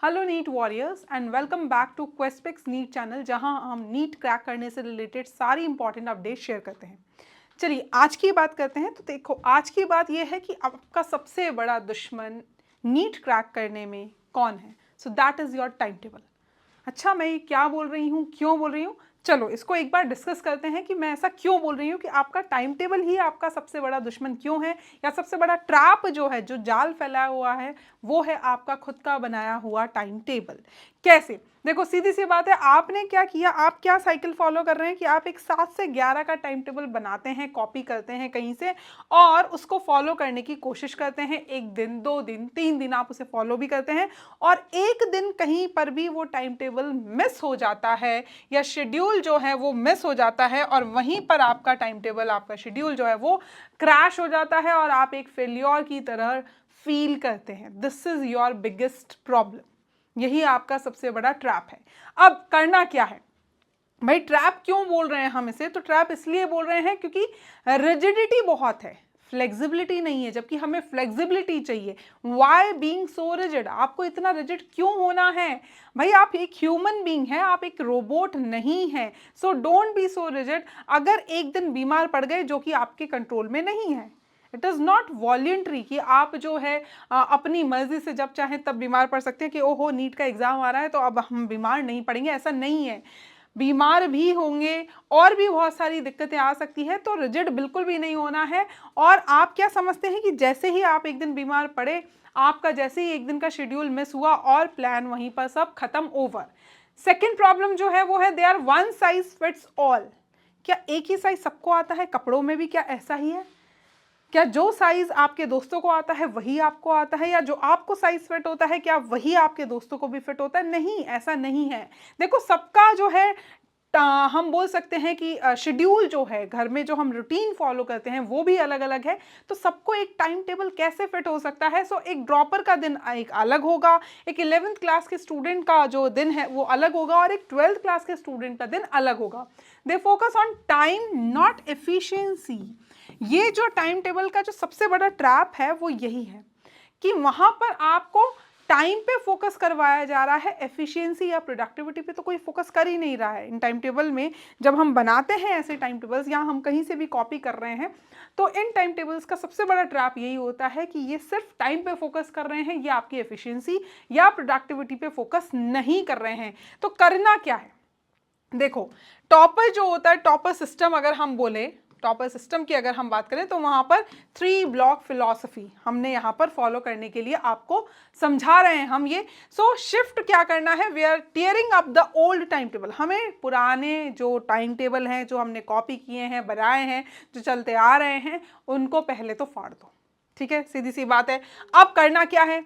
Hello NEET warriors and welcome back to Questpix NEET channel, जहां हम NEET crack करने से रिलेटेड सारी इंपॉर्टेंट अपडेट शेयर करते हैं। चलिए आज की बात करते हैं। तो देखो, आज की बात यह है कि आपका सबसे बड़ा दुश्मन नीट क्रैक करने में कौन है। So that is your time table. अच्छा, मैं क्या बोल रही हूँ, क्यों बोल रही हूँ, चलो इसको एक बार डिस्कस करते हैं कि मैं ऐसा क्यों बोल रही हूँ कि आपका टाइम टेबल ही आपका सबसे बड़ा दुश्मन क्यों है, या सबसे बड़ा ट्रैप जो है, जो जाल फैलाया हुआ है, वो है आपका खुद का बनाया हुआ टाइम टेबल। कैसे? देखो, सीधी सी बात है, आपने क्या किया, आप क्या साइकिल फॉलो कर रहे हैं कि आप एक 7 से 11 का टाइम टेबल बनाते हैं, कॉपी करते हैं कहीं से और उसको फॉलो करने की कोशिश करते हैं। एक दिन, 2 दिन, 3 दिन आप उसे फॉलो भी करते हैं और एक दिन कहीं पर भी वो टाइम टेबल मिस हो जाता है या शेड्यूल जो है वो मिस हो जाता है और वहीं पर आपका टाइम टेबल, आपका शेड्यूल जो है वो क्रैश हो जाता है और आप एक फेल्योर की तरह फील करते हैं। This is your biggest problem. यही आपका सबसे बड़ा ट्रैप है। अब करना क्या है भाई? ट्रैप क्यों बोल रहे हैं हम इसे? तो ट्रैप इसलिए बोल रहे हैं क्योंकि रिजिडिटी बहुत है, फ्लेक्सिबिलिटी नहीं है, जबकि हमें फ्लेक्सिबिलिटी चाहिए। Why being so rigid? आपको इतना रिजिड क्यों होना है भाई? आप एक ह्यूमन बीइंग है, आप एक रोबोट नहीं है। So don't be so rigid. अगर एक दिन बीमार पड़ गए जो कि आपके कंट्रोल में नहीं है, इट इज़ नॉट वॉलेंट्री कि आप जो है अपनी मर्जी से जब चाहें तब बीमार पड़ सकते हैं कि ओहो नीट का एग्ज़ाम आ रहा है तो अब हम बीमार नहीं पड़ेंगे। ऐसा नहीं है, बीमार भी होंगे और भी बहुत सारी दिक्कतें आ सकती है। तो रिजिड बिल्कुल भी नहीं होना है। और आप क्या समझते हैं कि जैसे ही आप एक दिन बीमार पड़े, आपका जैसे ही एक दिन का शेड्यूल मिस हुआ और प्लान वहीं पर सब खत्म, ओवर। सेकेंड प्रॉब्लम जो है वो है they are one size fits all. क्या एक ही साइज सबको आता है? कपड़ों में भी क्या ऐसा ही है? क्या जो साइज आपके दोस्तों को आता है वही आपको आता है, या जो आपको साइज फिट होता है क्या वही आपके दोस्तों को भी फिट होता है? नहीं, ऐसा नहीं है। देखो, सबका जो है हम बोल सकते हैं कि शेड्यूल जो है, घर में जो हम रूटीन फॉलो करते हैं वो भी अलग अलग है। तो सबको एक टाइम टेबल कैसे फिट हो सकता है? सो एक ड्रॉपर का दिन एक अलग होगा, एक 11th क्लास के स्टूडेंट का जो दिन है वो अलग होगा और एक 12th क्लास के स्टूडेंट का दिन अलग होगा। They focus on time not efficiency. ये जो टाइम टेबल का जो सबसे बड़ा ट्रैप है वो यही है कि वहां पर आपको टाइम पे फोकस करवाया जा रहा है, एफिशिएंसी या प्रोडक्टिविटी पे तो कोई फोकस कर ही नहीं रहा है इन टाइम टेबल में। जब हम बनाते हैं ऐसे टाइम टेबल्स या हम कहीं से भी कॉपी कर रहे हैं, तो इन टाइम टेबल्स का सबसे बड़ा ट्रैप यही होता है कि ये सिर्फ टाइम पे फोकस कर रहे हैं, ये आपकी एफिशिएंसी या प्रोडक्टिविटी पे फोकस नहीं कर रहे हैं। तो करना क्या है? देखो, टॉपर जो होता है, टॉपर सिस्टम अगर हम बोले, टॉपर सिस्टम की अगर हम बात करें तो वहां पर 3 ब्लॉक फिलॉसफी हमने यहां पर फॉलो करने के लिए आपको समझा रहे हैं हम ये। सो शिफ्ट क्या करना है? We are tearing up the old time table. हमें पुराने जो टाइम टेबल हैं, जो हमने कॉपी किए हैं, बनाए हैं, जो चलते आ रहे हैं, उनको पहले तो फाड़ दो। ठीक है, सीधी सी बात है। अब करना क्या है?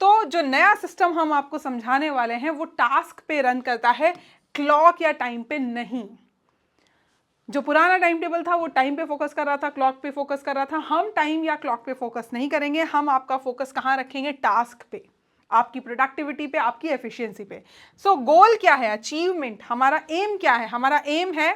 तो जो नया सिस्टम हम आपको समझाने वाले हैं वो टास्क पे रन करता है, क्लॉक या टाइम पे नहीं। जो पुराना टाइम टेबल था वो टाइम पे फोकस कर रहा था, क्लॉक पे फोकस कर रहा था। हम टाइम या क्लॉक पे फोकस नहीं करेंगे, हम आपका फोकस कहाँ रखेंगे? टास्क पे, आपकी प्रोडक्टिविटी पे, आपकी एफिशिएंसी पे। सो गोल क्या है? अचीवमेंट। हमारा एम क्या है? हमारा एम है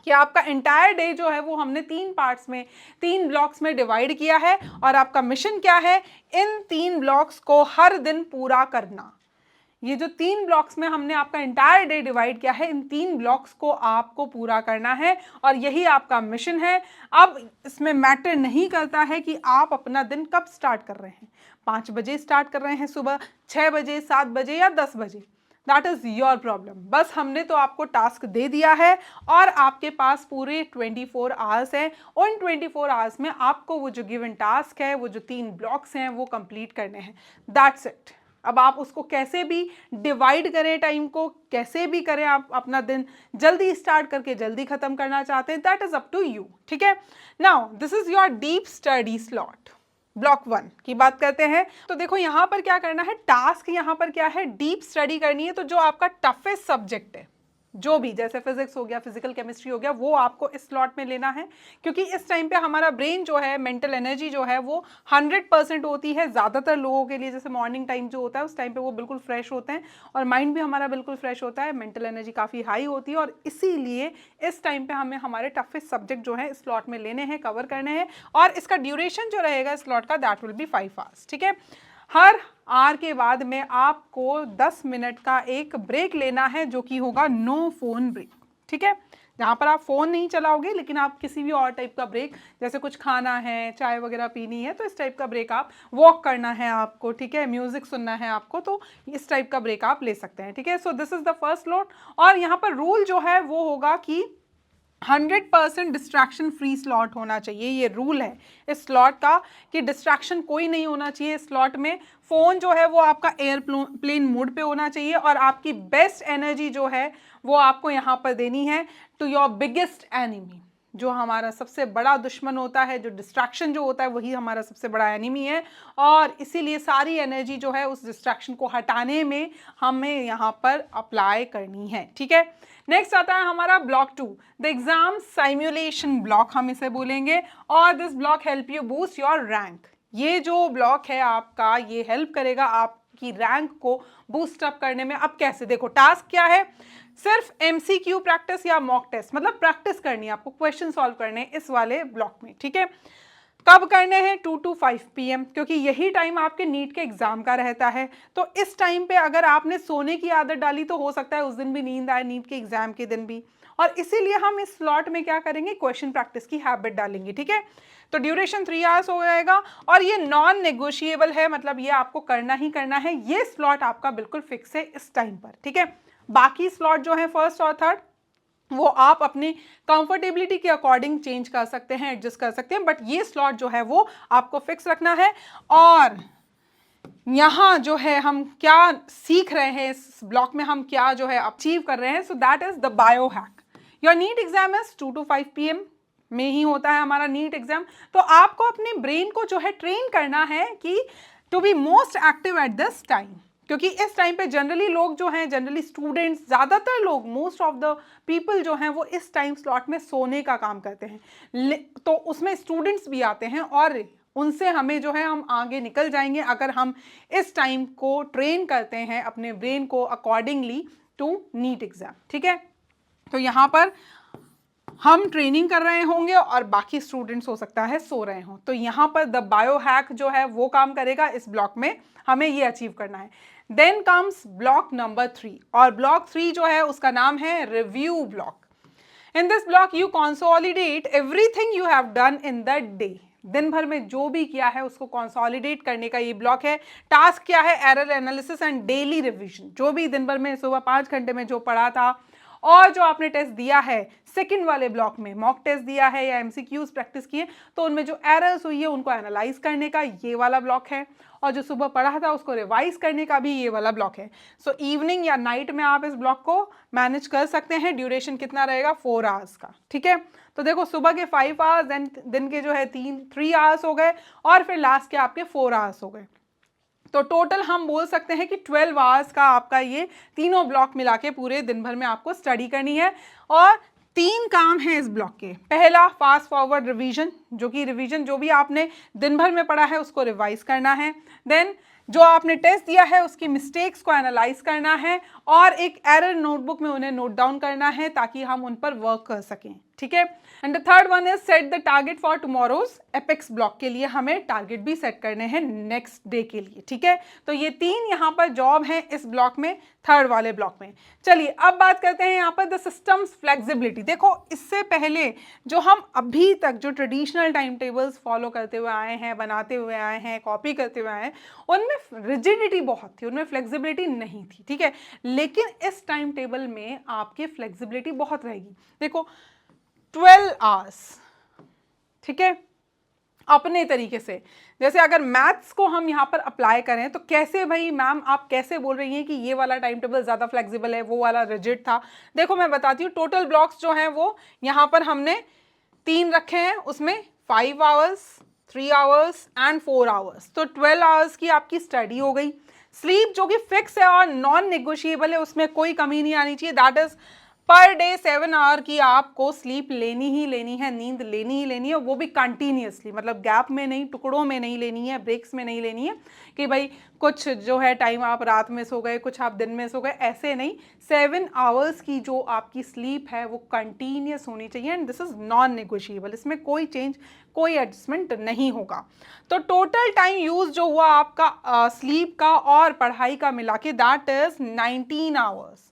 कि आपका एंटायर डे जो है वो हमने 3 पार्ट्स में, 3 ब्लॉक्स में डिवाइड किया है और आपका मिशन क्या है? इन 3 ब्लॉक्स को हर दिन पूरा करना। ये जो 3 ब्लॉक्स में हमने आपका एंटायर डे डिवाइड किया है, इन 3 ब्लॉक्स को आपको पूरा करना है और यही आपका मिशन है। अब इसमें मैटर नहीं करता है कि आप अपना दिन कब स्टार्ट कर रहे हैं, 5 बजे स्टार्ट कर रहे हैं सुबह, 6 बजे, 7 बजे या 10 बजे। That is your problem. बस हमने तो आपको टास्क दे दिया है और आपके पास पूरे 24 आवर्स हैं। उन 24 आवर्स में आपको वो जो गिवन टास्क है, वो जो 3 ब्लॉक्स हैं, वो कंप्लीट करने हैं। That's it. अब आप उसको कैसे भी डिवाइड करें, टाइम को कैसे भी करें, आप अपना दिन जल्दी स्टार्ट करके जल्दी खत्म करना चाहते हैं, that is up to you. ठीक है, now this is your deep study slot. Block 1 की बात करते हैं। तो देखो यहां पर क्या करना है, टास्क यहां पर क्या है? डीप स्टडी करनी है। तो जो आपका टफेस्ट सब्जेक्ट है, जो भी, जैसे फिजिक्स हो गया, फिजिकल केमिस्ट्री हो गया, वो आपको इस स्लॉट में लेना है, क्योंकि इस टाइम पे हमारा ब्रेन जो है, मेंटल एनर्जी जो है वो 100% होती है ज़्यादातर लोगों के लिए। जैसे मॉर्निंग टाइम जो होता है उस टाइम पे वो बिल्कुल फ्रेश होते हैं और माइंड भी हमारा बिल्कुल फ्रेश होता है, मेंटल एनर्जी काफ़ी हाई होती है और इसीलिए इस टाइम पे हमें हमारे टफेस्ट सब्जेक्ट जो है इस स्लॉट में लेने हैं, कवर करने हैं। और इसका ड्यूरेशन जो रहेगा इस स्लॉट का, दैट विल बी 5 आवर्स। ठीक है, हर आवर के बाद में आपको 10 मिनट का एक ब्रेक लेना है, जो कि होगा नो फोन ब्रेक, ठीक है। जहाँ पर आप फ़ोन नहीं चलाओगे, लेकिन आप किसी भी और टाइप का ब्रेक, जैसे कुछ खाना है, चाय वगैरह पीनी है, तो इस टाइप का ब्रेक, आप वॉक करना है आपको, ठीक है, म्यूजिक सुनना है आपको, तो इस टाइप का ब्रेक आप ले सकते हैं, ठीक है। So this is the first slot. और यहाँ पर रूल जो है वो होगा कि 100% डिस्ट्रैक्शन फ्री स्लॉट होना चाहिए। ये रूल है इस स्लॉट का कि डिस्ट्रैक्शन कोई नहीं होना चाहिए इस स्लॉट में। फ़ोन जो है वो आपका एयरप्लेन मोड पे होना चाहिए, और आपकी बेस्ट एनर्जी जो है वो आपको यहाँ पर देनी है टू योर बिगेस्ट एनिमी। जो हमारा सबसे बड़ा दुश्मन होता है, जो डिस्ट्रैक्शन जो होता है, वही हमारा सबसे बड़ा एनिमी है, और इसीलिए सारी एनर्जी जो है उस डिस्ट्रैक्शन को हटाने में हमें यहाँ पर अप्लाई करनी है, ठीक है। नेक्स्ट आता है हमारा block 2, the exam simulation block हम इसे बोलेंगे, और this block help you boost your rank. ये जो ब्लॉक है आपका, ये हेल्प करेगा आपकी रैंक को बूस्ट अप करने में। अब कैसे, देखो टास्क क्या है, सिर्फ एमसीक्यू प्रैक्टिस या मॉक टेस्ट, मतलब प्रैक्टिस करनी है आपको, क्वेश्चन सॉल्व करने इस वाले ब्लॉक में, ठीक है। कब करने हैं, 2 to 5 PM, क्योंकि यही टाइम आपके नीट के एग्जाम का रहता है। तो इस टाइम पे अगर आपने सोने की आदत डाली तो हो सकता है उस दिन भी नींद आए, नीट के एग्जाम के दिन भी, और इसीलिए हम इस स्लॉट में क्या करेंगे, क्वेश्चन प्रैक्टिस की हैबिट डालेंगे, ठीक है। तो ड्यूरेशन 3 आवर्स हो जाएगा, और ये नॉन नेगोशिएबल है, मतलब ये आपको करना ही करना है। ये स्लॉट आपका बिल्कुल फिक्स है इस टाइम पर, ठीक है। बाकी स्लॉट जो है फर्स्ट और थर्ड, वो आप अपनी कंफर्टेबिलिटी के अकॉर्डिंग चेंज कर सकते हैं, एडजस्ट कर सकते हैं, बट ये स्लॉट जो है वो आपको फिक्स रखना है। और यहाँ जो है हम क्या सीख रहे हैं, इस ब्लॉक में हम क्या जो है अचीव कर रहे हैं, so that is the bio hack. Your NEET exam is 2 to 5 PM में ही होता है हमारा नीट एग्जाम। तो आपको अपने ब्रेन को जो है ट्रेन करना है कि to be most active at this time, क्योंकि इस टाइम पे जनरली लोग जो हैं, जनरली स्टूडेंट्स, ज़्यादातर लोग, मोस्ट ऑफ द पीपल जो हैं वो इस टाइम स्लॉट में सोने का काम करते हैं। तो उसमें स्टूडेंट्स भी आते हैं, और उनसे हमें जो है हम आगे निकल जाएंगे अगर हम इस टाइम को ट्रेन करते हैं अपने ब्रेन को अकॉर्डिंगली टू नीट एग्जाम, ठीक है। तो यहाँ पर हम ट्रेनिंग कर रहे होंगे और बाकी स्टूडेंट्स हो सकता है सो रहे हों। तो यहाँ पर द बायो हैक जो है वो काम करेगा इस ब्लॉक में, हमें ये अचीव करना है। देन कम्स ब्लॉक नंबर 3, और ब्लॉक 3 जो है उसका नाम है review block. In this block you consolidate everything you have done in the day. दिन भर में जो भी किया है उसको कंसोलिडेट करने का ये ब्लॉक है। टास्क क्या है, error analysis and daily revision. जो भी दिन भर में सुबह 5 घंटे में जो पढ़ा था और जो आपने टेस्ट दिया है, सेकंड वाले ब्लॉक में मॉक टेस्ट दिया है या एमसीक्यूज प्रैक्टिस किए, तो उनमें जो एरर्स हुई है उनको एनालाइज करने का ये वाला ब्लॉक है, और जो सुबह पढ़ा था उसको रिवाइज करने का भी ये वाला ब्लॉक है। सो इवनिंग या नाइट में आप इस ब्लॉक को मैनेज कर सकते हैं। ड्यूरेशन कितना रहेगा, 4 आवर्स का, ठीक है। तो देखो सुबह के 5 आवर्स, देन दिन के जो है 3 आवर्स हो गए, और फिर लास्ट के आपके 4 आवर्स हो गए। तो टोटल हम बोल सकते हैं कि 12 आवर्स का आपका ये तीनों ब्लॉक मिला के पूरे दिन भर में आपको स्टडी करनी है। और 3 काम है इस ब्लॉक के। पहला, फास्ट फॉरवर्ड रिवीजन, जो कि रिवीजन जो भी आपने दिन भर में पढ़ा है उसको रिवाइज करना है। देन जो आपने टेस्ट दिया है उसकी मिस्टेक्स को एनालाइज करना है, और एक एरर नोटबुक में उन्हें नोट डाउन करना है ताकि हम उन पर वर्क कर सकें, ठीक है। And the third one is set the target for tomorrow's apex block के लिए हमें टारगेट भी सेट करने हैं नेक्स्ट डे के लिए, ठीक है। तो ये 3 यहाँ पर जॉब है इस ब्लॉक में, थर्ड वाले ब्लॉक में। चलिए अब बात करते हैं यहाँ पर द सिस्टम्स फ्लेक्सिबिलिटी। देखो इससे पहले जो हम अभी तक जो ट्रेडिशनल टाइम टेबल्स फॉलो करते हुए आए हैं, बनाते हुए आए हैं, कॉपी करते हुए आए हैं, उनमें रिजिडिटी बहुत थी, उनमें फ्लेक्सिबिलिटी नहीं थी, ठीक है। लेकिन इस टाइम टेबल में आपकी फ्लेक्सिबिलिटी बहुत रहेगी। देखो 12 आवर्स, ठीक है, अपने तरीके से। जैसे अगर मैथ्स को हम यहाँ पर अप्लाई करें तो कैसे, भाई मैम आप कैसे बोल रही हैं कि ये वाला टाइम टेबल ज़्यादा फ्लेक्सिबल है, वो वाला रिजिड था। देखो मैं बताती हूँ, टोटल ब्लॉक्स जो हैं वो यहाँ पर हमने 3 रखे हैं, उसमें 5 आवर्स, 3 आवर्स एंड 4 आवर्स। तो 12 आवर्स की आपकी स्टडी हो गई। स्लीप जो कि फिक्स है और नॉन नेगोशिएबल है, उसमें कोई कमी नहीं आनी चाहिए, that is per day 7 hour की आपको स्लीप लेनी ही लेनी है, नींद लेनी ही लेनी है, वो भी कंटिन्यूअसली, मतलब गैप में नहीं, टुकड़ों में नहीं लेनी है, ब्रेक्स में नहीं लेनी है कि भाई कुछ जो है टाइम आप रात में सो गए, कुछ आप दिन में सो गए, ऐसे नहीं। 7 आवर्स की जो आपकी स्लीप है वो कंटिन्यूअस होनी चाहिए and this is non negotiable, इसमें कोई चेंज, कोई एडजस्टमेंट नहीं होगा। तो टोटल टाइम यूज जो हुआ आपका स्लीप का और पढ़ाई का मिला के दैट इज 19 आवर्स।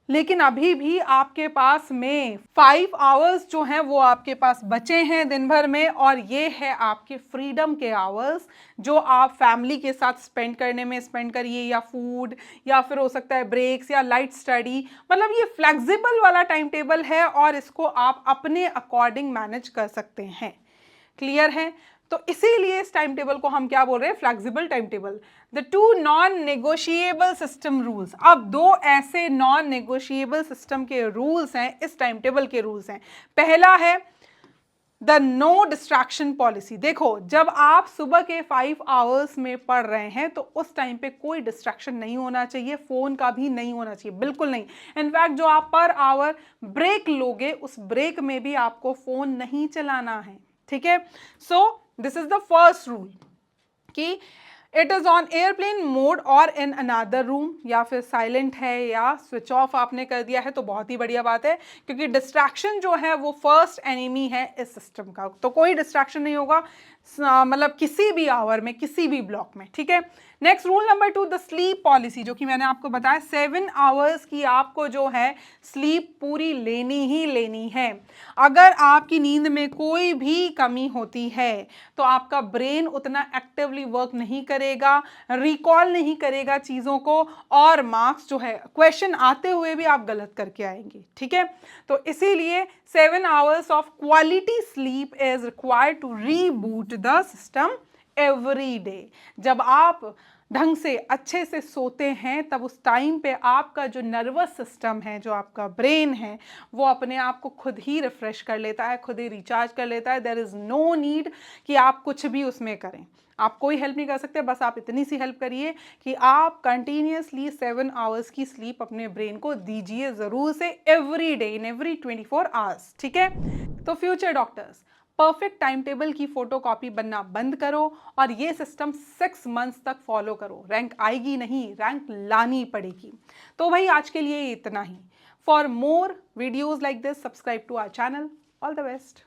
लेकिन अभी भी आपके पास में 5 आवर्स जो हैं वो आपके पास बचे हैं दिन भर में, और ये है आपके फ्रीडम के आवर्स जो आप फैमिली के साथ स्पेंड करने में स्पेंड करिए, या फूड, या फिर हो सकता है ब्रेक्स या लाइट स्टडी। मतलब ये फ्लेक्सिबल वाला टाइम टेबल है और इसको आप अपने अकॉर्डिंग मैनेज कर सकते हैं। क्लियर है? तो इसीलिए इस टाइम टेबल को हम क्या बोल रहे हैं? Flexible time table. The two non negotiable system rules. अब दो ऐसे नॉन नेगोशिएबल सिस्टम के रूल्स हैं, इस टाइम टेबल के रूल्स हैं। पहला है द नो डिस्ट्रैक्शन पॉलिसी। देखो, जब आप सुबह के 5 आवर्स में पढ़ रहे हैं तो उस टाइम पे कोई डिस्ट्रैक्शन नहीं होना चाहिए, फोन का भी नहीं होना चाहिए, बिल्कुल नहीं। इनफैक्ट जो आप पर आवर ब्रेक लोगे उस ब्रेक में भी आपको फोन नहीं चलाना है। ठीक है? So this is the first rule कि it is on airplane mode और इन अनदर रूम, या फिर साइलेंट है या स्विच ऑफ आपने कर दिया है तो बहुत ही बढ़िया बात है, क्योंकि डिस्ट्रैक्शन जो है वो फर्स्ट एनिमी है इस सिस्टम का। तो कोई डिस्ट्रैक्शन नहीं होगा मतलब किसी भी आवर में, किसी भी ब्लॉक में। ठीक है? Next rule number 2, the sleep policy, जो कि मैंने आपको बताया 7 आवर्स की आपको जो है स्लीप पूरी लेनी ही लेनी है। अगर आपकी नींद में कोई भी कमी होती है तो आपका ब्रेन उतना एक्टिवली वर्क नहीं करेगा, रिकॉल नहीं करेगा चीज़ों को, और मार्क्स जो है क्वेश्चन आते हुए भी आप गलत करके आएंगे। ठीक है? तो इसीलिए 7 hours of quality sleep is required to reboot the system every day. जब आप ढंग से अच्छे से सोते हैं तब उस टाइम पे आपका जो नर्वस सिस्टम है, जो आपका ब्रेन है, वो अपने आप को खुद ही रिफ्रेश कर लेता है, खुद ही रिचार्ज कर लेता है। देयर इज़ नो नीड कि आप कुछ भी उसमें करें, आप कोई हेल्प नहीं कर सकते। बस आप इतनी सी हेल्प करिए कि आप कंटिन्यूसली 7 आवर्स की स्लीप अपने ब्रेन को दीजिए ज़रूर से, every day, in every 24 hours. ठीक है? तो future doctors, perfect time table की फोटोकॉपी बनना बंद करो और ये सिस्टम 6 मंथ्स तक फॉलो करो। रैंक आएगी नहीं, रैंक लानी पड़ेगी। तो भाई आज के लिए इतना ही। For more videos like this, subscribe to our channel. All the best.